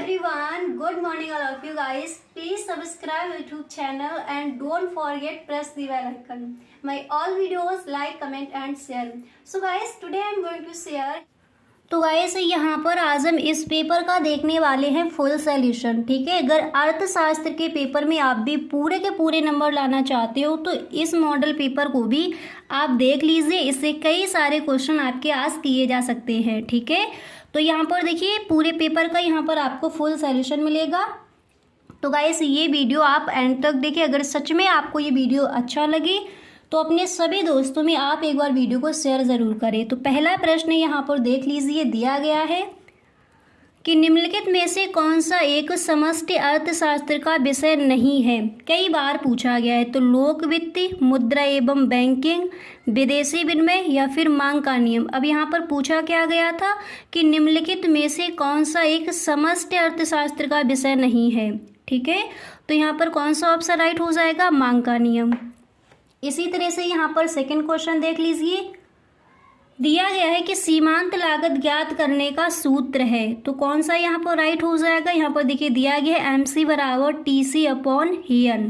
everyone, good morning all of you guys. Please subscribe YouTube channel and don't forget press the bell icon. My all videos like, comment and share. So guys, today I am going to share. तो guys यहाँ पर आज हम इस paper का देखने वाले हैं फुल सॉल्यूशन। ठीक है, अगर अर्थशास्त्र के पेपर में आप भी पूरे के पूरे नंबर लाना चाहते हो तो इस मॉडल पेपर को भी आप देख लीजिए। इससे कई सारे क्वेश्चन आपके आज किए जा सकते हैं। ठीक है, तो यहाँ पर देखिए पूरे पेपर का यहाँ पर आपको फुल सॉल्यूशन मिलेगा। तो गाइस ये वीडियो आप एंड तक देखिए। अगर सच में आपको ये वीडियो अच्छा लगे तो अपने सभी दोस्तों में आप एक बार वीडियो को शेयर ज़रूर करें। तो पहला प्रश्न यहाँ पर देख लीजिए, दिया गया है कि निम्नलिखित में से कौन सा एक समष्टि अर्थशास्त्र का विषय नहीं है। कई बार पूछा गया है। तो लोक वित्त, मुद्रा एवं बैंकिंग, विदेशी विनिमय या फिर मांग का नियम। अब यहाँ पर पूछा क्या गया था कि निम्नलिखित में से कौन सा एक समष्टि अर्थशास्त्र का विषय नहीं है। ठीक है, तो यहाँ पर कौन सा ऑप्शन राइट हो जाएगा, मांग का नियम। इसी तरह से यहाँ पर सेकंड क्वेश्चन देख लीजिए, दिया गया है कि सीमांत लागत ज्ञात करने का सूत्र है। तो कौन सा यहाँ पर राइट हो जाएगा। यहाँ पर देखिए दिया गया है MC बराबर TC अपॉन EN,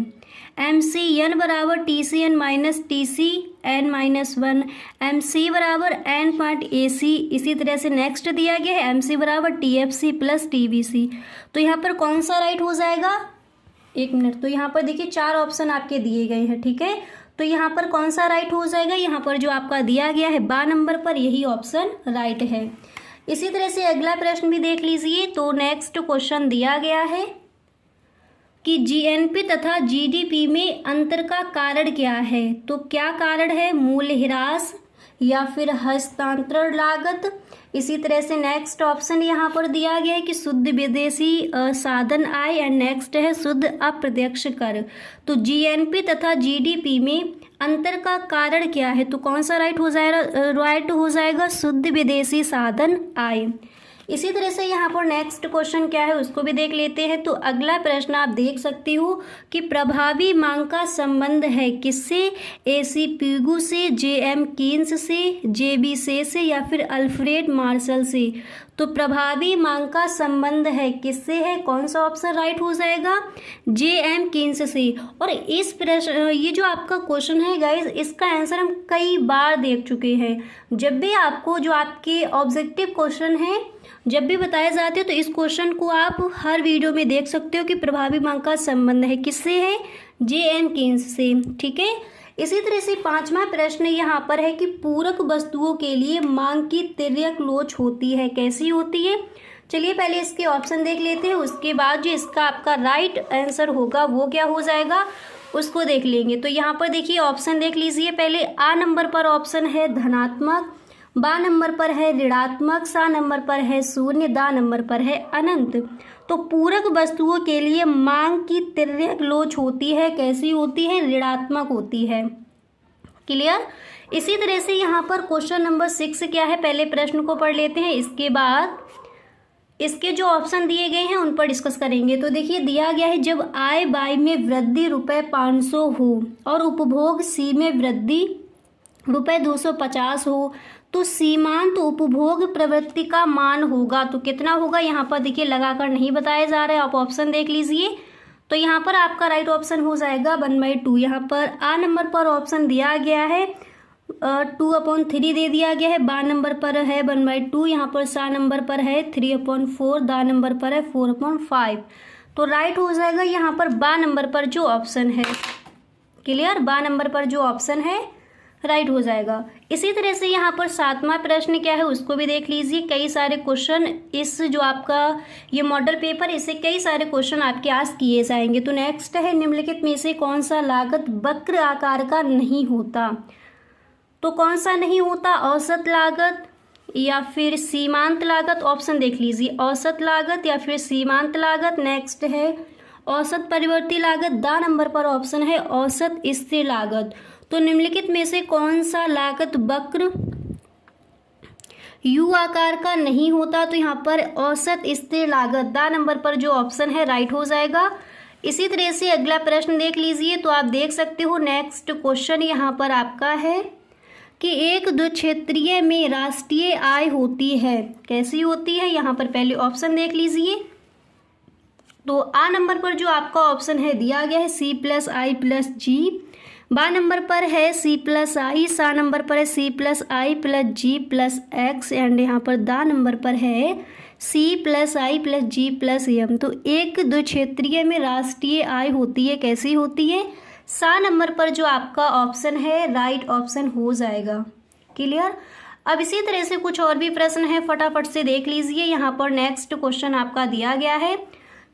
MC बराबर TCN minus TCN minus 1, MC बराबर N पॉइंट AC। इसी तरह से नेक्स्ट दिया गया है MC बराबर TFC प्लस TVC। तो यहाँ पर कौन सा राइट हो जाएगा, एक मिनट। तो यहाँ पर देखिए 4 ऑप्शन आपके दिए गए हैं। ठीक है, तो यहाँ पर कौन सा राइट हो जाएगा, यहाँ पर जो आपका दिया गया है 12 नंबर पर यही ऑप्शन राइट है। इसी तरह से अगला प्रश्न भी देख लीजिए। तो नेक्स्ट क्वेश्चन दिया गया है कि GNP तथा GDP में अंतर का कारण क्या है। तो क्या कारण है, मूल्य ह्रास या फिर हस्तांतरण लागत। इसी तरह से नेक्स्ट ऑप्शन यहाँ पर दिया गया है कि शुद्ध विदेशी साधन आय एंड नेक्स्ट है शुद्ध अप्रत्यक्ष कर। तो GNP तथा GDP में अंतर का कारण क्या है। तो कौन सा राइट हो जाएगा शुद्ध विदेशी साधन आय। इसी तरह से यहाँ पर नेक्स्ट क्वेश्चन क्या है उसको भी देख लेते हैं। तो अगला प्रश्न आप देख सकते हो कि प्रभावी मांग का संबंध है किससे, AC पिगू से, JM कीन्स से, JB से या फिर अल्फ्रेड मार्शल से। तो प्रभावी मांग का संबंध है किससे है, कौन सा ऑप्शन राइट हो जाएगा, JM कीन्स से। और इस प्रश्न ये जो आपका क्वेश्चन है गाइस, इसका आंसर हम कई बार देख चुके हैं। जब भी आपको जो आपके ऑब्जेक्टिव क्वेश्चन है जब भी बताए जाते हो तो इस क्वेश्चन को आप हर वीडियो में देख सकते हो कि प्रभावी मांग का संबंध है किससे है, JM कीन्स से। ठीक है, इसी तरह से 5वां प्रश्न यहाँ पर है कि पूरक वस्तुओं के लिए मांग की तिर्यक लोच होती है, कैसी होती है। चलिए पहले इसके ऑप्शन देख लेते हैं, उसके बाद जो इसका आपका राइट आंसर होगा वो क्या हो जाएगा उसको देख लेंगे। तो यहाँ पर देखिए ऑप्शन देख लीजिए। पहले A नंबर पर ऑप्शन है धनात्मक, B नंबर पर है ऋणात्मक, C नंबर पर है शून्य, D नंबर पर है अनंत। तो पूरक वस्तुओं के लिए मांग की तिर्यक लोच होती है, कैसी होती है, ऋणात्मक होती है। क्लियर। इसी तरह से यहाँ पर क्वेश्चन नंबर 6 क्या है, पहले प्रश्न को पढ़ लेते हैं, इसके बाद इसके जो ऑप्शन दिए गए हैं उन पर डिस्कस करेंगे। तो देखिए दिया गया है जब आय बाई में वृद्धि ₹500 हो और उपभोग C में वृद्धि ₹250 हो तो सीमांत उपभोग प्रवृत्ति का मान होगा। तो कितना होगा, यहाँ पर देखिए लगाकर नहीं बताया जा रहा है, आप ऑप्शन देख लीजिए। तो यहाँ पर आपका राइट ऑप्शन हो जाएगा 1/2। यहाँ पर A नंबर पर ऑप्शन दिया गया है 2/3 दे दिया गया है, B नंबर पर है 1/2, यहाँ पर C नंबर पर है 3/4, D नंबर पर है 4/5। तो राइट हो जाएगा यहाँ पर B नंबर पर जो ऑप्शन है। क्लियर, B नंबर पर जो ऑप्शन है राइट हो जाएगा। इसी तरह से यहाँ पर 7वां प्रश्न क्या है उसको भी देख लीजिए। कई सारे क्वेश्चन इस जो आपका ये मॉडल पेपर, इससे कई सारे क्वेश्चन आपके आज किए जाएंगे। तो नेक्स्ट है निम्नलिखित में से कौन सा लागत वक्र आकार का नहीं होता। तो कौन सा नहीं होता, औसत लागत या फिर सीमांत लागत। ऑप्शन देख लीजिए, औसत लागत या फिर सीमांत लागत। नेक्स्ट है औसत परिवर्ती लागत, D नंबर पर ऑप्शन है औसत स्थिर लागत। तो निम्नलिखित में से कौन सा लागत वक्र U आकार का नहीं होता। तो यहाँ पर औसत स्थिर लागत D नंबर पर जो ऑप्शन है राइट हो जाएगा। इसी तरह से अगला प्रश्न देख लीजिए। तो आप देख सकते हो नेक्स्ट क्वेश्चन यहाँ पर आपका है कि एक द्विक्षेत्रीय में राष्ट्रीय आय होती है, कैसी होती है। यहाँ पर पहले ऑप्शन देख लीजिए। तो आ नंबर पर जो आपका ऑप्शन है दिया गया है C+I+G, बा नंबर पर है C+I, सा नंबर पर है C+I+G+X एंड यहाँ पर दा नंबर पर है C+I+G+M। तो एक दो क्षेत्रीय में राष्ट्रीय आय होती है, कैसी होती है? सा नंबर पर जो आपका ऑप्शन है राइट ऑप्शन हो जाएगा। क्लियर। अब इसी तरह से कुछ और भी प्रश्न है, फटाफट से देख लीजिए। यहाँ पर नेक्स्ट क्वेश्चन आपका दिया गया है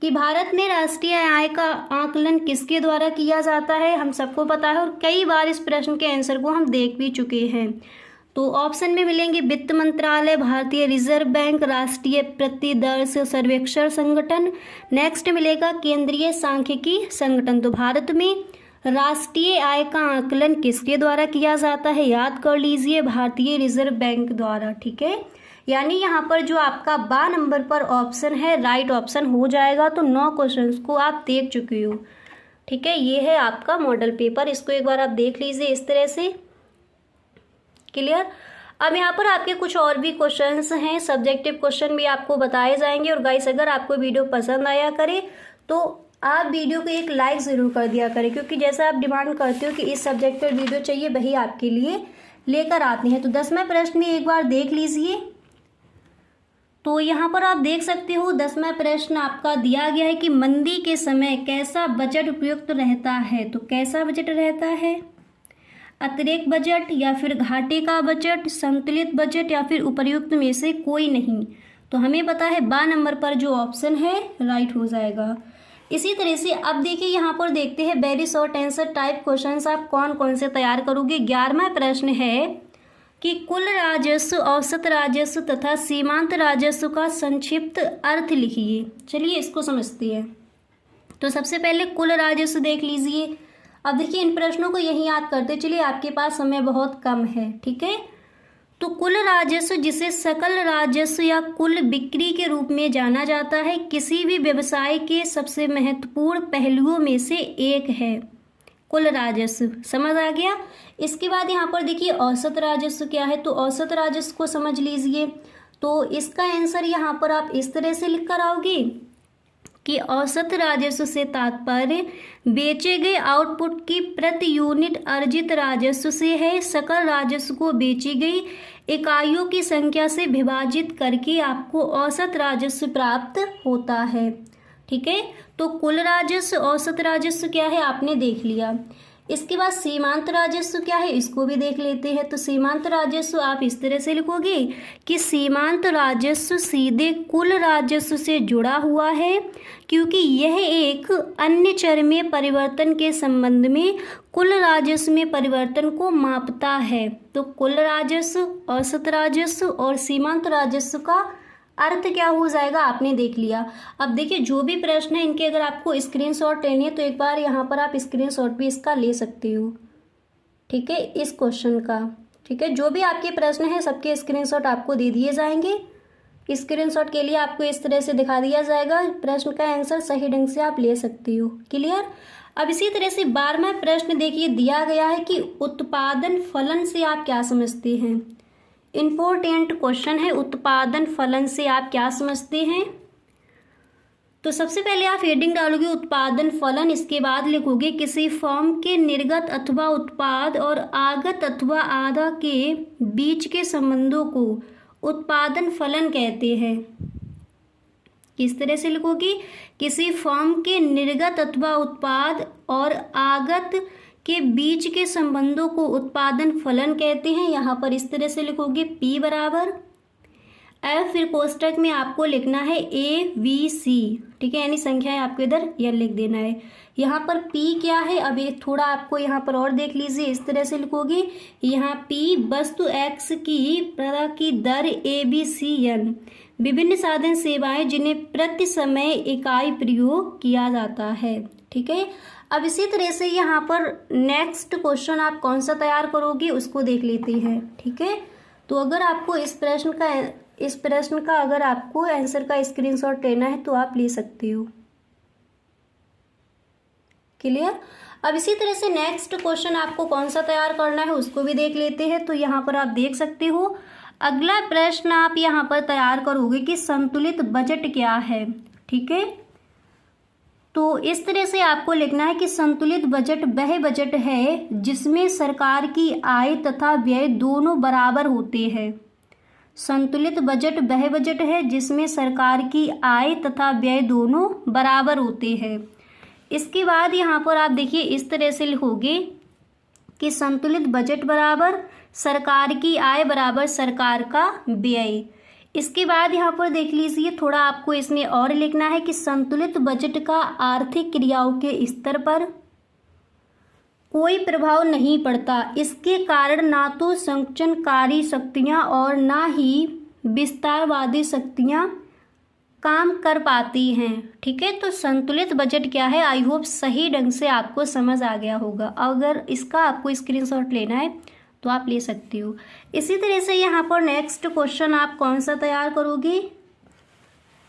कि भारत में राष्ट्रीय आय का आकलन किसके द्वारा किया जाता है? हम सबको पता है और कई बार इस प्रश्न के आंसर को हम देख भी चुके हैं। तो ऑप्शन में मिलेंगे वित्त मंत्रालय, भारतीय रिजर्व बैंक, राष्ट्रीय प्रतिदर्श सर्वेक्षण संगठन, नेक्स्ट मिलेगा केंद्रीय सांख्यिकी संगठन। तो भारत में राष्ट्रीय आय का आकलन किसके द्वारा किया जाता है? याद कर लीजिए, भारतीय रिजर्व बैंक द्वारा। ठीक है, यानी यहाँ पर जो आपका बा नंबर पर ऑप्शन है राइट ऑप्शन हो जाएगा। तो 9 क्वेश्चंस को आप देख चुके हो। ठीक है, ये है आपका मॉडल पेपर, इसको एक बार आप देख लीजिए इस तरह से। क्लियर। अब यहाँ पर आपके कुछ और भी क्वेश्चंस हैं, सब्जेक्टिव क्वेश्चन भी आपको बताए जाएंगे। और गाइस, अगर आपको वीडियो पसंद आया करे तो आप वीडियो को एक लाइक ज़रूर कर दिया करें, क्योंकि जैसा आप डिमांड करते हो कि इस सब्जेक्ट पर वीडियो चाहिए, वही आपके लिए लेकर आते हैं। तो 10वां प्रश्न भी एक बार देख लीजिए। तो यहाँ पर आप देख सकते हो 10वां प्रश्न आपका दिया गया है कि मंदी के समय कैसा बजट उपयुक्त रहता है? तो कैसा बजट रहता है? अतिरिक्त बजट या फिर घाटे का बजट, संतुलित बजट या फिर उपर्युक्त में से कोई नहीं। तो हमें पता है बा नंबर पर जो ऑप्शन है राइट हो जाएगा। इसी तरह से अब देखिए यहाँ पर देखते हैं very short answer type questions आप कौन कौन से तैयार करोगे। 11वां प्रश्न है कि कुल राजस्व, औसत राजस्व तथा सीमांत राजस्व का संक्षिप्त अर्थ लिखिए। चलिए इसको समझते हैं। तो सबसे पहले कुल राजस्व देख लीजिए। अब देखिए इन प्रश्नों को यही याद करते चलिए, आपके पास समय बहुत कम है। ठीक है, तो कुल राजस्व जिसे सकल राजस्व या कुल बिक्री के रूप में जाना जाता है, किसी भी व्यवसाय के सबसे महत्वपूर्ण पहलुओं में से एक है कुल राजस्व। समझ आ गया। इसके बाद यहाँ पर देखिए औसत राजस्व क्या है। तो औसत राजस्व को समझ लीजिए। तो इसका आंसर यहाँ पर आप इस तरह से लिख कर आओगे कि औसत राजस्व से तात्पर्य बेचे गए आउटपुट की प्रति यूनिट अर्जित राजस्व से है। सकल राजस्व को बेची गई इकाइयों की संख्या से विभाजित करके आपको औसत राजस्व प्राप्त होता है। ठीक है, तो कुल राजस्व, औसत राजस्व क्या है आपने देख लिया। इसके बाद सीमांत राजस्व क्या है, इसको भी देख लेते हैं। तो सीमांत राजस्व आप इस तरह से लिखोगे कि सीमांत राजस्व सीधे कुल राजस्व से जुड़ा हुआ है, क्योंकि यह एक अन्य चर में परिवर्तन के संबंध में कुल राजस्व में परिवर्तन को मापता है। तो कुल राजस्व, औसत राजस्व और सीमांत राजस्व का अर्थ क्या हो जाएगा आपने देख लिया। अब देखिए जो भी प्रश्न है इनके अगर आपको स्क्रीनशॉट लेनी है तो एक बार यहाँ पर आप स्क्रीनशॉट भी इसका ले सकते हो। ठीक है, इस क्वेश्चन का। ठीक है, जो भी आपके प्रश्न है सबके स्क्रीनशॉट आपको दे दिए जाएंगे। स्क्रीनशॉट के लिए आपको इस तरह से दिखा दिया जाएगा, प्रश्न का आंसर सही ढंग से आप ले सकते हो। क्लियर। अब इसी तरह से 12वां प्रश्न देखिए दिया गया है कि उत्पादन फलन से आप क्या समझते हैं। इम्पोर्टेंट क्वेश्चन है, उत्पादन फलन से आप क्या समझते हैं। तो सबसे पहले आप हेडिंग डालोगे उत्पादन फलन, इसके बाद लिखोगे किसी फर्म के निर्गत अथवा उत्पाद और आगत अथवा आधा के बीच के संबंधों को उत्पादन फलन कहते हैं। किस तरह से लिखोगे, किसी फर्म के निर्गत अथवा उत्पाद और आगत के बीच के संबंधों को उत्पादन फलन कहते हैं। यहाँ पर इस तरह से लिखोगे P बराबर F, फिर कोष्टक में आपको लिखना है ABC। ठीक है, यानी संख्याएं आपको इधर यह लिख देना है। यहाँ पर P क्या है, अब एक थोड़ा आपको यहाँ पर और देख लीजिए, इस तरह से लिखोगे यहाँ P वस्तु X की प्रदा की दर ABCN, विभिन्न साधन सेवाएं जिन्हें प्रति समय इकाई प्रयोग किया जाता है। ठीक है, अब इसी तरह से यहाँ पर नेक्स्ट क्वेश्चन आप कौन सा तैयार करोगे उसको देख लेते हैं। ठीक है, तो अगर आपको इस प्रश्न का अगर आपको आंसर का स्क्रीनशॉट लेना है तो आप ले सकते हो। क्लियर। अब इसी तरह से नेक्स्ट क्वेश्चन आपको कौन सा तैयार करना है उसको भी देख लेते हैं। तो यहाँ पर आप देख सकते हो अगला प्रश्न आप यहाँ पर तैयार करोगे कि संतुलित बजट क्या है। ठीक है, तो इस तरह से आपको लिखना है कि संतुलित बजट वह बजट है जिसमें सरकार की आय तथा व्यय दोनों बराबर होते हैं। संतुलित बजट वह बजट है जिसमें सरकार की आय तथा व्यय दोनों बराबर होते हैं। इसके बाद यहाँ पर आप देखिए इस तरह से लिखोगे कि संतुलित बजट बराबर सरकार की आय बराबर सरकार का व्यय। इसके बाद यहाँ पर देख लीजिए, थोड़ा आपको इसमें और लिखना है कि संतुलित बजट का आर्थिक क्रियाओं के स्तर पर कोई प्रभाव नहीं पड़ता। इसके कारण ना तो संकुचनकारी शक्तियाँ और ना ही विस्तारवादी शक्तियाँ काम कर पाती हैं। ठीक है, तो संतुलित बजट क्या है, आई होप सही ढंग से आपको समझ आ गया होगा। अगर इसका आपको स्क्रीनशॉट लेना है तो आप ले सकते हो। इसी तरह से यहाँ पर नेक्स्ट क्वेश्चन आप कौन सा तैयार करोगे।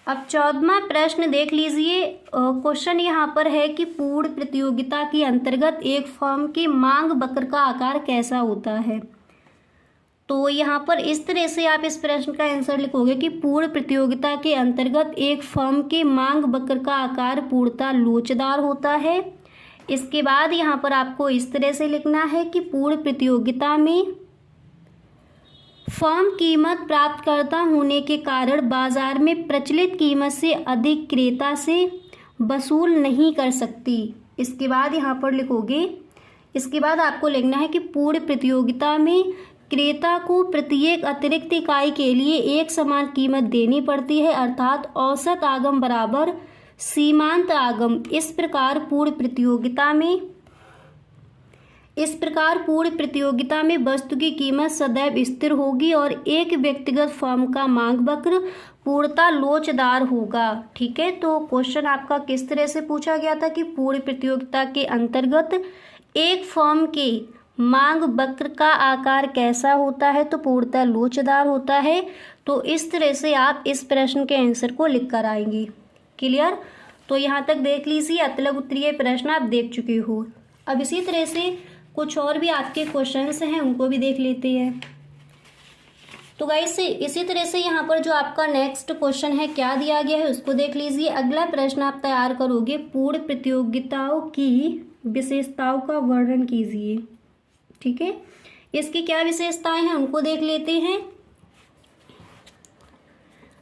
अब 14वां प्रश्न देख लीजिए। क्वेश्चन यहाँ पर है कि पूर्ण प्रतियोगिता के अंतर्गत एक फर्म की मांग वक्र का आकार कैसा होता है। तो यहाँ पर इस तरह से आप इस प्रश्न का आंसर लिखोगे कि पूर्ण प्रतियोगिता के अंतर्गत एक फर्म के मांग वक्र का आकार पूर्णतः लोचदार होता है। इसके बाद यहाँ पर आपको इस तरह से लिखना है कि पूर्ण प्रतियोगिता में फर्म कीमत प्राप्तकर्ता होने के कारण बाजार में प्रचलित कीमत से अधिक क्रेता से वसूल नहीं कर सकती। इसके बाद यहाँ पर लिखोगे, इसके बाद आपको लिखना है कि पूर्ण प्रतियोगिता में क्रेता को प्रत्येक अतिरिक्त इकाई के लिए एक समान कीमत देनी पड़ती है, अर्थात औसत आगम बराबर सीमांत आगम। इस प्रकार पूर्ण प्रतियोगिता में वस्तु की कीमत सदैव स्थिर होगी और एक व्यक्तिगत फर्म का मांग वक्र पूर्णतः लोचदार होगा। ठीक है, तो क्वेश्चन आपका किस तरह से पूछा गया था कि पूर्ण प्रतियोगिता के अंतर्गत एक फर्म के मांग वक्र का आकार कैसा होता है, तो पूर्णतः लोचदार होता है। तो इस तरह से आप इस प्रश्न के आंसर को लिख कर आएंगे। क्लियर, तो यहाँ तक देख लीजिए अतलग उत्तरीय प्रश्न आप देख चुके हो। अब इसी तरह से कुछ और भी आपके क्वेश्चंस हैं, उनको भी देख लेते हैं। तो गाइस इसी तरह से यहाँ पर जो आपका नेक्स्ट क्वेश्चन है क्या दिया गया है उसको देख लीजिए। अगला प्रश्न आप तैयार करोगे, पूर्ण प्रतियोगिताओं की विशेषताओं का वर्णन कीजिए। ठीक है, इसकी क्या विशेषताएं हैं उनको देख लेते हैं।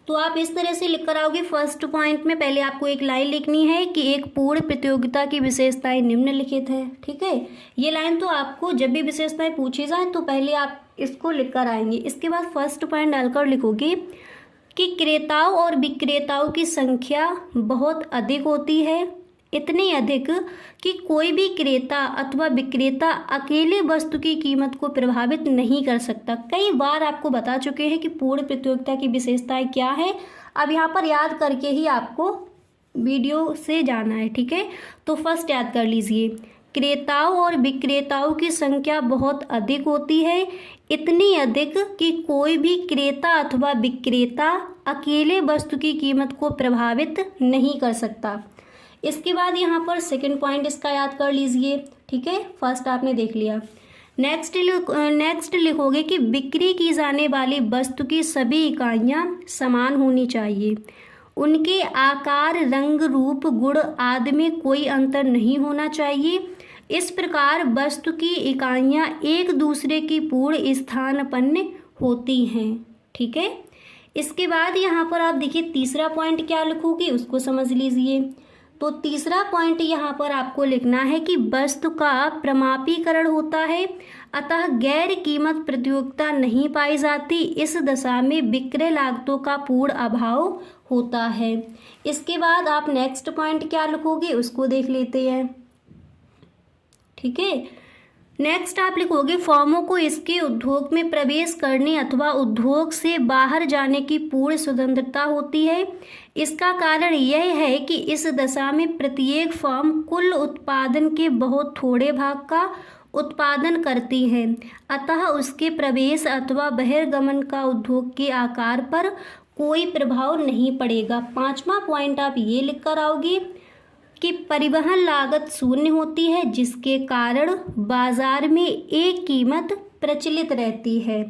तो आप इस तरह से लिख कर आओगे, फर्स्ट पॉइंट में पहले आपको एक लाइन लिखनी है कि एक पूर्ण प्रतियोगिता की विशेषताएं निम्नलिखित है। ठीक है, ये लाइन तो आपको जब भी विशेषताएं पूछी जाए तो पहले आप इसको लिख कर आएंगे। इसके बाद फर्स्ट पॉइंट डालकर लिखोगे कि क्रेताओं और विक्रेताओं की संख्या बहुत अधिक होती है, इतनी अधिक कि कोई भी क्रेता अथवा विक्रेता अकेले वस्तु की कीमत को प्रभावित नहीं कर सकता। कई बार आपको बता चुके हैं कि पूर्ण प्रतियोगिता की विशेषताएं क्या है। अब यहाँ पर याद करके ही आपको वीडियो से जाना है। ठीक है, तो फर्स्ट याद कर लीजिए, क्रेताओं और विक्रेताओं की संख्या बहुत अधिक होती है, इतनी अधिक कि कोई भी क्रेता अथवा विक्रेता अकेले वस्तु की कीमत को प्रभावित नहीं कर सकता। इसके बाद यहाँ पर सेकंड पॉइंट इसका याद कर लीजिए। ठीक है, फर्स्ट आपने देख लिया। नेक्स्ट लिखोगे कि बिक्री की जाने वाली वस्तु की सभी इकाइयाँ समान होनी चाहिए, उनके आकार, रंग, रूप, गुण आदि में कोई अंतर नहीं होना चाहिए। इस प्रकार वस्तु की इकाइयाँ एक दूसरे की पूर्ण स्थानापन्न होती हैं। ठीक है, इसके बाद यहाँ पर आप देखिए तीसरा पॉइंट क्या लिखोगे उसको समझ लीजिए। तो तीसरा पॉइंट यहाँ पर आपको लिखना है कि वस्तु का प्रमापीकरण होता है, अतः गैर कीमत प्रतियोगिता नहीं पाई जाती। इस दशा में विक्रय लागतों का पूर्ण अभाव होता है। इसके बाद आप नेक्स्ट पॉइंट क्या लिखोगे उसको देख लेते हैं। ठीक है, नेक्स्ट आप लिखोगे फर्मों को इसके उद्योग में प्रवेश करने अथवा उद्योग से बाहर जाने की पूर्ण स्वतंत्रता होती है। इसका कारण यह है कि इस दशा में प्रत्येक फर्म कुल उत्पादन के बहुत थोड़े भाग का उत्पादन करती है, अतः उसके प्रवेश अथवा बहिर्गमन का उद्योग के आकार पर कोई प्रभाव नहीं पड़ेगा। पांचवा पॉइंट आप ये लिख कर आओगे कि परिवहन लागत शून्य होती है, जिसके कारण बाजार में एक कीमत प्रचलित रहती है।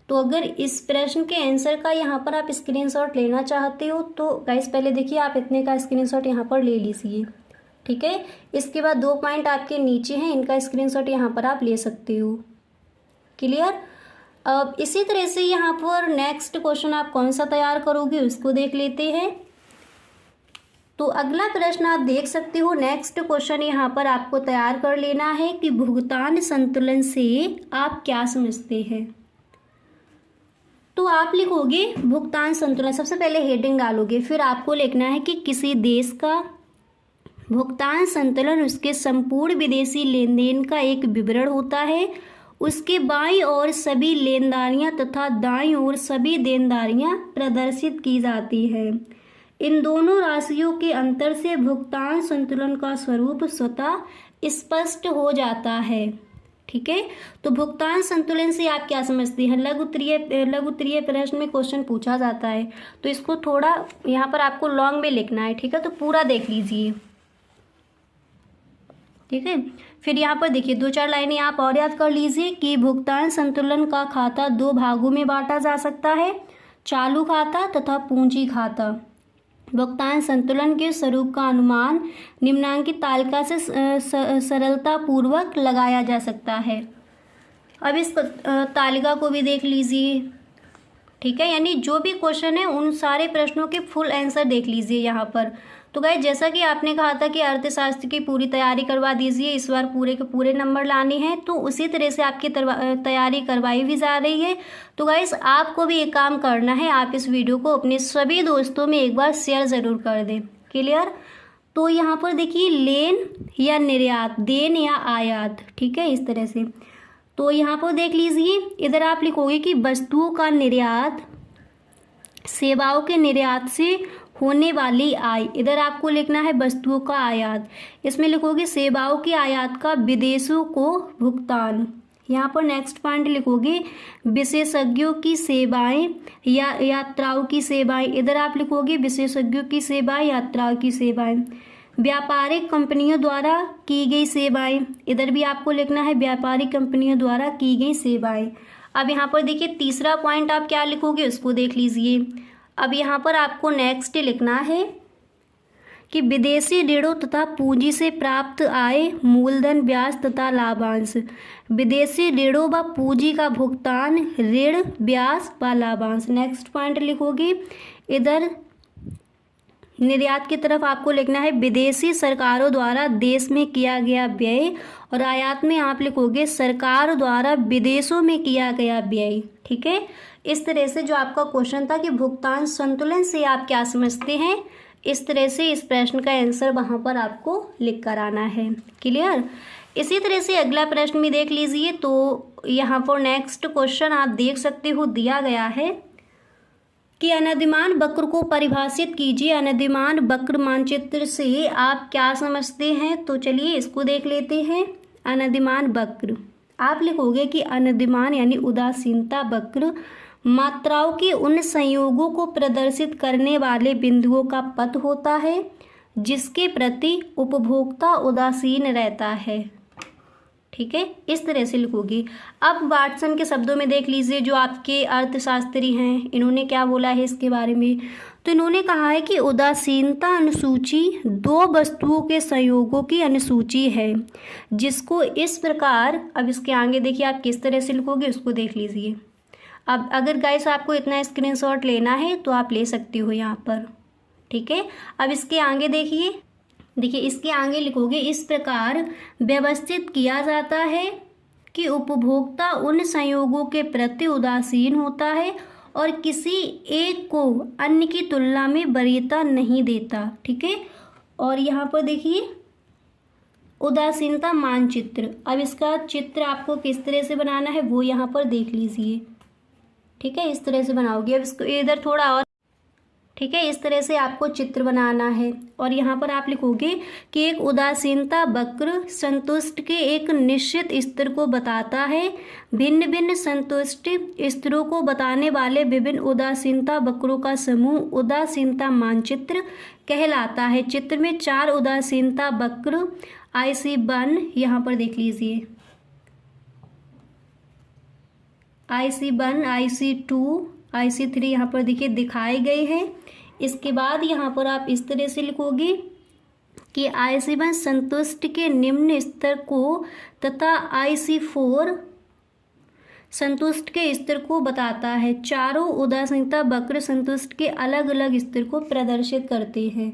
तो अगर इस प्रश्न के आंसर का यहाँ पर आप स्क्रीनशॉट लेना चाहते हो तो गाइस पहले देखिए आप इतने का स्क्रीनशॉट यहाँ पर ले लीजिए, ठीक है। इसके बाद 2 पॉइंट आपके नीचे हैं, इनका स्क्रीनशॉट यहाँ पर आप ले सकते हो। क्लियर। अब इसी तरह से यहाँ पर नेक्स्ट क्वेश्चन आप कौन सा तैयार करोगे उसको देख लेते हैं। तो अगला प्रश्न आप देख सकते हो, नेक्स्ट क्वेश्चन यहाँ पर आपको तैयार कर लेना है कि भुगतान संतुलन से आप क्या समझते हैं। तो आप लिखोगे भुगतान संतुलन, सबसे पहले हेडिंग डालोगे, फिर आपको लिखना है कि किसी देश का भुगतान संतुलन उसके संपूर्ण विदेशी लेन देन का एक विवरण होता है। उसके बाईं ओर सभी लेनदारियां तथा दाईं ओर सभी देनदारियां प्रदर्शित की जाती है। इन दोनों राशियों के अंतर से भुगतान संतुलन का स्वरूप स्वतः स्पष्ट हो जाता है, ठीक है। तो भुगतान संतुलन से आप क्या समझते हैं, लघु उत्तरीय प्रश्न में क्वेश्चन पूछा जाता है, तो इसको थोड़ा यहाँ पर आपको लॉन्ग में लिखना है, ठीक है। तो पूरा देख लीजिए, ठीक है। फिर यहाँ पर देखिए 2-4 लाइनें आप और याद कर लीजिए कि भुगतान संतुलन का खाता 2 भागों में बांटा जा सकता है, चालू खाता तथा पूंजी खाता। भुगतान संतुलन के स्वरूप का अनुमान निम्नांकित तालिका से सरलता पूर्वक लगाया जा सकता है। अब इस तालिका को भी देख लीजिए, ठीक है। यानी जो भी क्वेश्चन है उन सारे प्रश्नों के फुल आंसर देख लीजिए यहाँ पर। तो गाइस जैसा कि आपने कहा था कि अर्थशास्त्र की पूरी तैयारी करवा दीजिए, इस बार पूरे के पूरे नंबर लाने हैं, तो उसी तरह से आपकी तैयारी करवाई भी जा रही है। तो गाइस आपको भी एक काम करना है, आप इस वीडियो को अपने सभी दोस्तों में एक बार शेयर ज़रूर कर दें। क्लियर। तो यहाँ पर देखिए लेन या निर्यात, देन या आयात, ठीक है, इस तरह से। तो यहाँ पर देख लीजिए, इधर आप लिखोगे कि वस्तुओं का निर्यात सेवाओं के निर्यात से होने वाली आय, इधर आपको लिखना है वस्तुओं का आयात, इसमें लिखोगे सेवाओं की आयात का विदेशों को भुगतान। यहाँ पर नेक्स्ट पॉइंट लिखोगे विशेषज्ञों की सेवाएं या यात्राओं की सेवाएं, इधर आप लिखोगे विशेषज्ञों की सेवाएं, यात्राओं की सेवाएं। व्यापारिक कंपनियों द्वारा की गई सेवाएं, इधर भी आपको लिखना है व्यापारिक कंपनियों द्वारा की गई सेवाएं। अब यहाँ पर देखिए तीसरा पॉइंट आप क्या लिखोगे उसको देख लीजिए। अब यहाँ पर आपको नेक्स्ट लिखना है कि विदेशी ऋणों तथा पूंजी से प्राप्त आय, मूलधन, ब्याज तथा लाभांश। विदेशी ऋणों व पूंजी का भुगतान, ऋण, ब्याज व लाभांश। नेक्स्ट पॉइंट लिखोगे, इधर निर्यात की तरफ आपको लिखना है विदेशी सरकारों द्वारा देश में किया गया व्यय, और आयात में आप लिखोगे सरकार द्वारा विदेशों में किया गया व्यय, ठीक है। इस तरह से जो आपका क्वेश्चन था कि भुगतान संतुलन से आप क्या समझते हैं, इस तरह से इस प्रश्न का आंसर वहाँ पर आपको लिख कर आना है। क्लियर। इसी तरह से अगला प्रश्न भी देख लीजिए। तो यहाँ पर नेक्स्ट क्वेश्चन आप देख सकते हो दिया गया है कि अनधिमान वक्र को परिभाषित कीजिए। अनधिमान वक्र मानचित्र से आप क्या समझते हैं, तो चलिए इसको देख लेते हैं। अनधिमान वक्र आप लिखोगे कि अनधिमान यानी उदासीनता वक्र मात्राओं के उन संयोगों को प्रदर्शित करने वाले बिंदुओं का पथ होता है जिसके प्रति उपभोक्ता उदासीन रहता है, ठीक है। इस तरह से लिखोगी। अब वाटसन के शब्दों में देख लीजिए, जो आपके अर्थशास्त्री हैं इन्होंने क्या बोला है इसके बारे में। तो इन्होंने कहा है कि उदासीनता अनुसूची 2 वस्तुओं के संयोगों की अनुसूची है जिसको इस प्रकार, अब इसके आगे देखिए आप किस तरह से लिखोगे उसको देख लीजिए। अब अगर गाइस आपको इतना स्क्रीनशॉट लेना है तो आप ले सकती हो यहाँ पर, ठीक है। अब इसके आगे देखिए इसके आगे लिखोगे इस प्रकार व्यवस्थित किया जाता है कि उपभोक्ता उन संयोगों के प्रति उदासीन होता है और किसी एक को अन्य की तुलना में वरीयता नहीं देता, ठीक है। और यहाँ पर देखिए उदासीनता मानचित्र, अब इसका चित्र आपको किस तरह से बनाना है वो यहाँ पर देख लीजिए, ठीक है। इस तरह से बनाओगे। अब इसको इधर थोड़ा और, ठीक है, इस तरह से आपको चित्र बनाना है। और यहाँ पर आप लिखोगे कि एक उदासीनता वक्र संतुष्ट के एक निश्चित स्तर को बताता है। भिन्न भिन्न संतुष्ट स्तरों को बताने वाले विभिन्न उदासीनता वक्रों का समूह उदासीनता मानचित्र कहलाता है। चित्र में 4 उदासीनता वक्र IC1 यहाँ पर देख लीजिए, IC1, IC2, IC3 यहाँ पर देखिए दिखाए गए हैं। इसके बाद यहाँ पर आप इस तरह से लिखोगे कि IC1 संतुष्ट के निम्न स्तर को तथा IC4 संतुष्ट के स्तर को बताता है। चारों उदासीनता वक्र संतुष्ट के अलग अलग स्तर को प्रदर्शित करते हैं।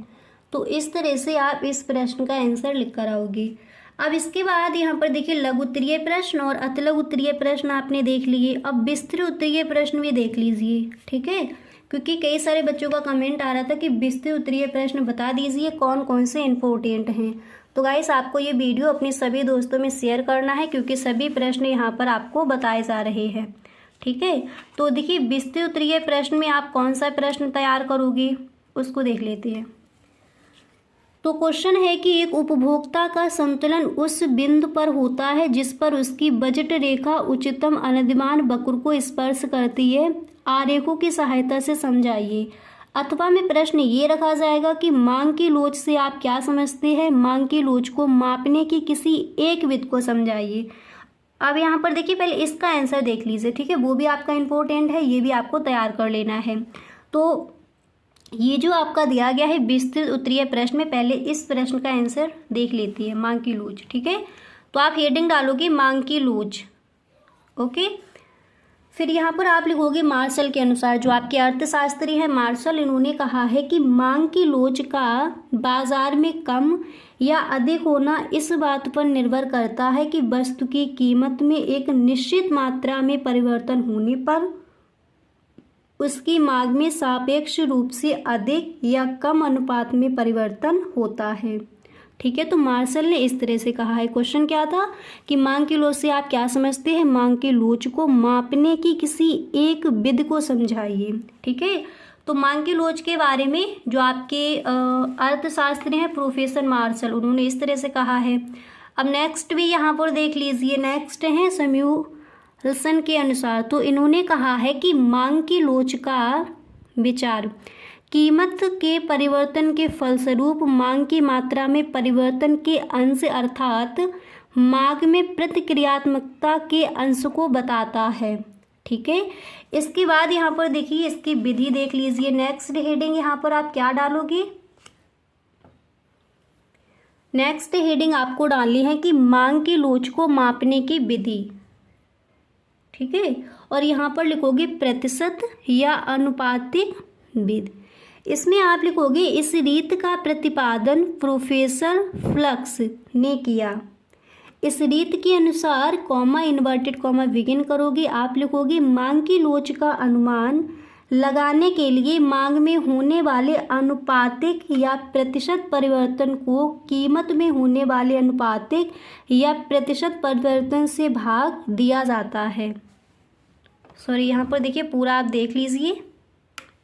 तो इस तरह से आप इस प्रश्न का आंसर लिख कर आओगे। अब इसके बाद यहाँ पर देखिए लघु उत्तरीय प्रश्न और अतिलघु उत्तरीय प्रश्न आपने देख लिए। अब विस्तृत उत्तरीय प्रश्न भी देख लीजिए, ठीक है, क्योंकि कई सारे बच्चों का कमेंट आ रहा था कि विस्तृत उत्तरीय प्रश्न बता दीजिए कौन कौन से इम्पोर्टेंट हैं। तो गाइस आपको ये वीडियो अपने सभी दोस्तों में शेयर करना है, क्योंकि सभी प्रश्न यहाँ पर आपको बताए जा रहे हैं, ठीक है। तो देखिए विस्तृत उत्तरीय प्रश्न में आप कौन सा प्रश्न तैयार करोगे उसको देख लेते हैं। तो क्वेश्चन है कि एक उपभोक्ता का संतुलन उस बिंदु पर होता है जिस पर उसकी बजट रेखा उच्चतम अनधिमान वक्र को स्पर्श करती है। आरेखों की सहायता से समझाइए। अथवा में प्रश्न ये रखा जाएगा कि मांग की लोच से आप क्या समझते हैं। मांग की लोच को मापने की किसी एक विधि को समझाइए। अब यहाँ पर देखिए पहले इसका आंसर देख लीजिए, ठीक है, वो भी आपका इम्पोर्टेंट है, ये भी आपको तैयार कर लेना है। तो ये जो आपका दिया गया है विस्तृत उत्तरीय प्रश्न में, पहले इस प्रश्न का आंसर देख लेती है, मांग की लोच, ठीक है। तो आप हेडिंग डालोगे मांग की लोच, ओके। फिर यहाँ पर आप लिखोगे मार्शल के अनुसार, जो आपके अर्थशास्त्री हैं मार्शल, इन्होंने कहा है कि मांग की लोच का बाजार में कम या अधिक होना इस बात पर निर्भर करता है कि वस्तु की कीमत में एक निश्चित मात्रा में परिवर्तन होने पर उसकी मांग में सापेक्ष रूप से अधिक या कम अनुपात में परिवर्तन होता है, ठीक है। तो मार्शल ने इस तरह से कहा है। क्वेश्चन क्या था कि मांग की लोच से आप क्या समझते हैं। मांग की लोच को मापने की किसी एक विधि को समझाइए, ठीक है। तो मांग की लोच के बारे में जो आपके अर्थशास्त्री हैं प्रोफेसर मार्शल, उन्होंने इस तरह से कहा है। अब नेक्स्ट भी यहाँ पर देख लीजिए, नेक्स्ट है सैमुअल्सन के अनुसार। तो इन्होंने कहा है कि मांग की लोच का विचार कीमत के परिवर्तन के फलस्वरूप मांग की मात्रा में परिवर्तन के अंश अर्थात मांग में प्रतिक्रियात्मकता के अंश को बताता है, ठीक है। इसके बाद यहाँ पर देखिए इसकी विधि देख लीजिए। नेक्स्ट हेडिंग यहाँ पर आप क्या डालोगे। नेक्स्ट हेडिंग आपको डालनी है कि मांग की लोच को मापने की विधि, ठीक है। और यहाँ पर लिखोगे प्रतिशत या अनुपातिक विधि। इसमें आप लिखोगे इस रीत का प्रतिपादन प्रोफेसर फ्लक्स ने किया। इस रीत के अनुसार कॉमा इन्वर्टेड कॉमा बिगिन करोगे। आप लिखोगे मांग की लोच का अनुमान लगाने के लिए मांग में होने वाले अनुपातिक या प्रतिशत परिवर्तन को कीमत में होने वाले अनुपातिक या प्रतिशत परिवर्तन से भाग दिया जाता है। सॉरी, यहाँ पर देखिए पूरा आप देख लीजिए।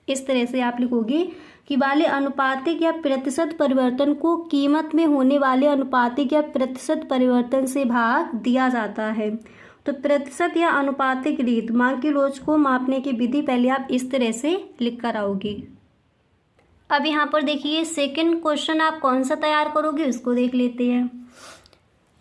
इस तरह से आप लिखोगे कि वाले अनुपातिक या प्रतिशत परिवर्तन को कीमत में होने वाले अनुपातिक या प्रतिशत परिवर्तन से भाग दिया जाता है। तो प्रतिशत या अनुपातिक रीत मांग की लोच को मापने की विधि पहले आप इस तरह से लिख कर आओगे। अब यहाँ पर देखिए सेकंड क्वेश्चन आप कौन सा तैयार करोगे उसको देख लेते हैं।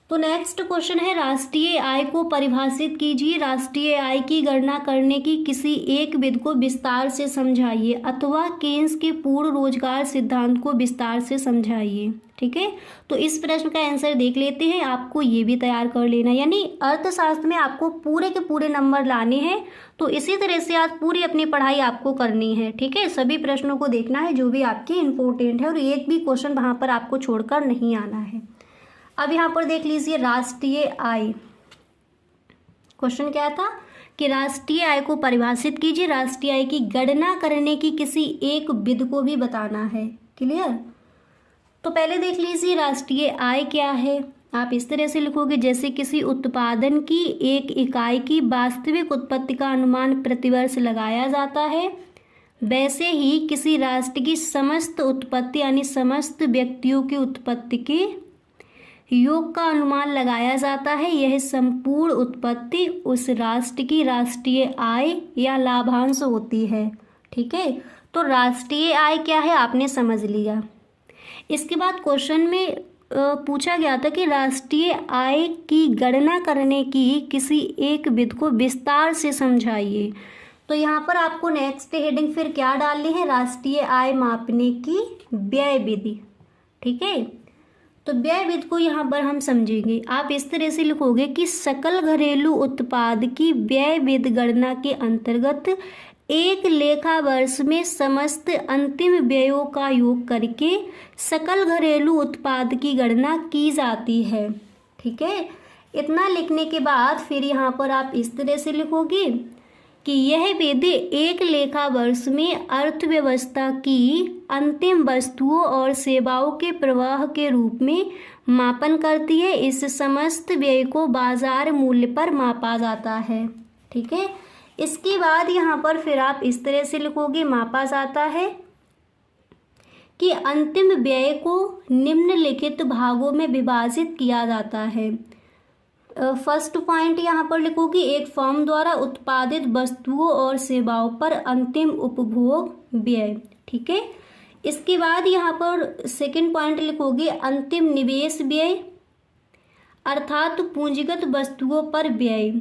तो नेक्स्ट क्वेश्चन है राष्ट्रीय आय को परिभाषित कीजिए। राष्ट्रीय आय की गणना करने की किसी एक विधि को विस्तार से समझाइए अथवा केन्स के पूर्ण रोजगार सिद्धांत को विस्तार से समझाइए, ठीक है। तो इस प्रश्न का आंसर देख लेते हैं। आपको ये भी तैयार कर लेना, यानी अर्थशास्त्र में आपको पूरे के पूरे नंबर लाने हैं। तो इसी तरह से आज पूरी अपनी पढ़ाई आपको करनी है, ठीक है। सभी प्रश्नों को देखना है जो भी आपके इम्पोर्टेंट है और एक भी क्वेश्चन वहाँ पर आपको छोड़कर नहीं आना है। अब यहाँ पर देख लीजिए राष्ट्रीय आय। क्वेश्चन क्या था कि राष्ट्रीय आय को परिभाषित कीजिए। राष्ट्रीय आय की गणना करने की किसी एक विधि को भी बताना है। क्लियर। तो पहले देख लीजिए राष्ट्रीय आय क्या है। आप इस तरह से लिखोगे जैसे किसी उत्पादन की एक इकाई की वास्तविक उत्पत्ति का अनुमान प्रतिवर्ष लगाया जाता है, वैसे ही किसी राष्ट्र की समस्त उत्पत्ति यानी समस्त व्यक्तियों की उत्पत्ति के योग का अनुमान लगाया जाता है। यह संपूर्ण उत्पत्ति उस राष्ट्र की राष्ट्रीय आय या लाभांश होती है, ठीक है। तो राष्ट्रीय आय क्या है आपने समझ लिया। इसके बाद क्वेश्चन में पूछा गया था कि राष्ट्रीय आय की गणना करने की किसी एक विधि को विस्तार से समझाइए। तो यहाँ पर आपको नेक्स्ट हेडिंग फिर क्या डालनी है, राष्ट्रीय आय मापने की व्यय विधि। ठीक है, तो व्यय विधि को यहाँ पर हम समझेंगे। आप इस तरह से लिखोगे कि सकल घरेलू उत्पाद की व्यय विधि गणना के अंतर्गत एक लेखा वर्ष में समस्त अंतिम व्ययों का योग करके सकल घरेलू उत्पाद की गणना की जाती है। ठीक है, इतना लिखने के बाद फिर यहाँ पर आप इस तरह से लिखोगे कि यह विधि एक लेखा वर्ष में अर्थव्यवस्था की अंतिम वस्तुओं और सेवाओं के प्रवाह के रूप में मापन करती है। इस समस्त व्यय को बाजार मूल्य पर मापा जाता है। ठीक है, इसके बाद यहाँ पर फिर आप इस तरह से लिखोगे, मापा जाता है कि अंतिम व्यय को निम्नलिखित भागों में विभाजित किया जाता है। फर्स्ट पॉइंट यहाँ पर लिखोगे, एक फर्म द्वारा उत्पादित वस्तुओं और सेवाओं पर अंतिम उपभोग व्यय। ठीक है, इसके बाद यहाँ पर सेकंड पॉइंट लिखोगे, अंतिम निवेश व्यय अर्थात पूंजीगत वस्तुओं पर व्यय।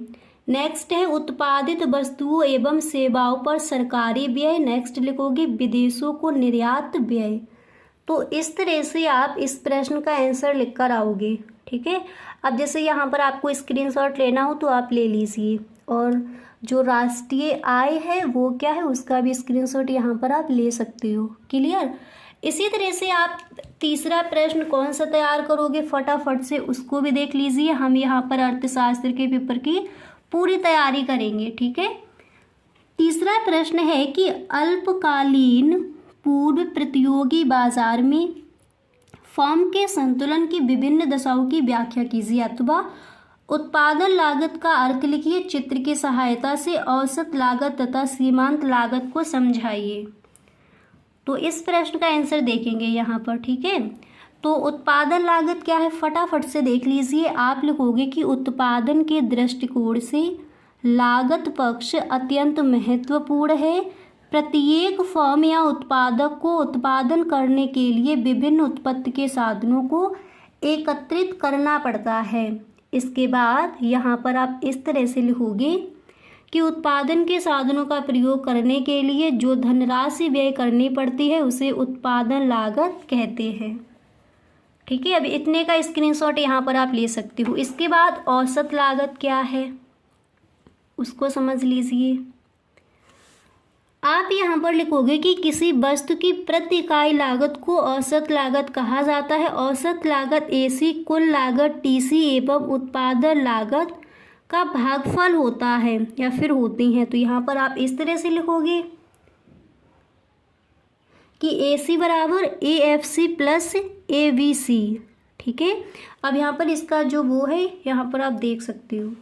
नेक्स्ट है उत्पादित वस्तुओं एवं सेवाओं पर सरकारी व्यय। नेक्स्ट लिखोगे विदेशों को निर्यात व्यय। तो इस तरह से आप इस प्रश्न का आंसर लिख कर आओगे। ठीक है, अब जैसे यहाँ पर आपको स्क्रीनशॉट लेना हो तो आप ले लीजिए, और जो राष्ट्रीय आय है वो क्या है उसका भी स्क्रीनशॉट यहाँ पर आप ले सकते हो। क्लियर। इसी तरह से आप तीसरा प्रश्न कौन सा तैयार करोगे फटाफट से उसको भी देख लीजिए। हम यहाँ पर अर्थशास्त्र के पेपर की पूरी तैयारी करेंगे। ठीक है, तीसरा प्रश्न है कि अल्पकालीन पूर्व प्रतियोगी बाजार में फर्म के संतुलन की विभिन्न दशाओं की व्याख्या कीजिए, अथवा उत्पादन लागत का अर्थ लिखिए। चित्र की सहायता से औसत लागत तथा सीमांत लागत को समझाइए। तो इस प्रश्न का आंसर देखेंगे यहाँ पर। ठीक है, तो उत्पादन लागत क्या है फटाफट से देख लीजिए। आप लिखोगे कि उत्पादन के दृष्टिकोण से लागत पक्ष अत्यंत महत्वपूर्ण है। प्रत्येक फर्म या उत्पादक को उत्पादन करने के लिए विभिन्न उत्पत्ति के साधनों को एकत्रित करना पड़ता है। इसके बाद यहाँ पर आप इस तरह से लिखोगे कि उत्पादन के साधनों का प्रयोग करने के लिए जो धनराशि व्यय करनी पड़ती है उसे उत्पादन लागत कहते हैं। ठीक है, अब इतने का स्क्रीनशॉट यहाँ पर आप ले सकते हो। इसके बाद औसत लागत क्या है उसको समझ लीजिए। आप यहाँ पर लिखोगे कि किसी वस्तु की प्रति इकाई लागत को औसत लागत कहा जाता है। औसत लागत एसी कुल लागत टीसी एवं उत्पादन लागत का भागफल होता है या फिर होती हैं। तो यहाँ पर आप इस तरह से लिखोगे कि AC बराबर AFC प्लस ABC। ठीक है, अब यहाँ पर इसका जो वो है यहाँ पर आप देख सकते हो।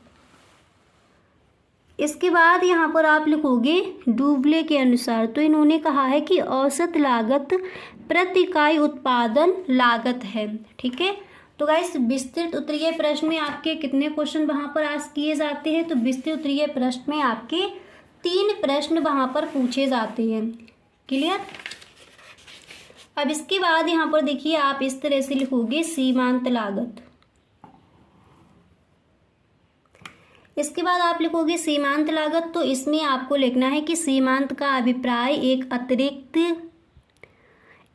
इसके बाद यहाँ पर आप लिखोगे डुबले के अनुसार। तो इन्होंने कहा है कि औसत लागत प्रति इकाई उत्पादन लागत है। ठीक है, तो गाइस विस्तृत उत्तरीय प्रश्न में आपके कितने क्वेश्चन वहाँ पर आस्क किए जाते हैं, तो विस्तृत उत्तरीय प्रश्न में आपके 3 प्रश्न वहाँ पर पूछे जाते हैं। क्लियर। अब इसके बाद यहाँ पर देखिए आप इस तरह से लिखोगे सीमांत लागत। इसके बाद आप लिखोगे सीमांत लागत। तो इसमें आपको लिखना है कि सीमांत का अभिप्राय एक अतिरिक्त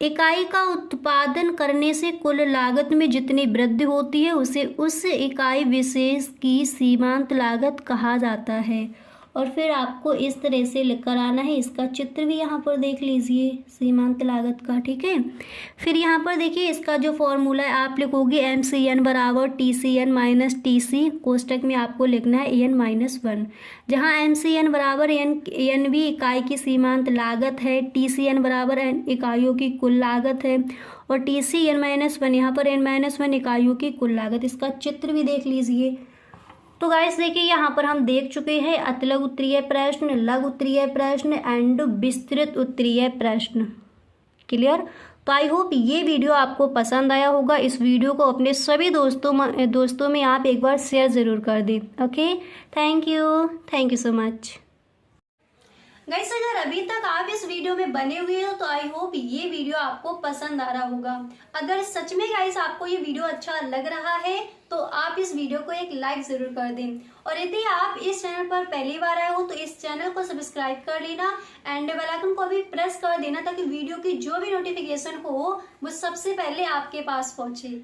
इकाई का उत्पादन करने से कुल लागत में जितनी वृद्धि होती है उसे उस इकाई विशेष की सीमांत लागत कहा जाता है। और फिर आपको इस तरह से लिख कर आना है। इसका चित्र भी यहाँ पर देख लीजिए सीमांत लागत का। ठीक है, फिर यहाँ पर देखिए इसका जो फॉर्मूला है आप लिखोगे MCN बराबर TCN माइनस TC, कोष्टक में आपको लिखना है n माइनस 1, जहाँ MCN बराबर n भी इकाई की सीमांत लागत है, TCN बराबर n इकाइयों की कुल लागत है, और TCN माइनस 1 यहाँ पर n माइनस 1 इकाइयों की कुल लागत। इसका चित्र भी देख लीजिए। तो गाइस देखिए यहाँ पर हम देख चुके हैं अतलग उत्तरीय प्रश्न, लघु उत्तरीय प्रश्न एंड विस्तृत उत्तरीय प्रश्न। क्लियर। तो आई होप ये वीडियो आपको पसंद आया होगा। इस वीडियो को अपने सभी दोस्तों में आप एक बार शेयर ज़रूर कर दें। Okay, thank you so much. Guys अगर अभी तक आप इस वीडियो में बने हुए हो तो आई होप ये वीडियो आपको पसंद आ रहा होगा। अगर सच में गाइस आपको ये वीडियो अच्छा लग रहा है तो आप इस वीडियो को एक लाइक जरूर कर दें, और यदि आप इस चैनल पर पहली बार आए हो तो इस चैनल को सब्सक्राइब कर लेना एंड बेल आइकन को भी प्रेस कर देना ताकि वीडियो की जो भी नोटिफिकेशन हो वो सबसे पहले आपके पास पहुंचे।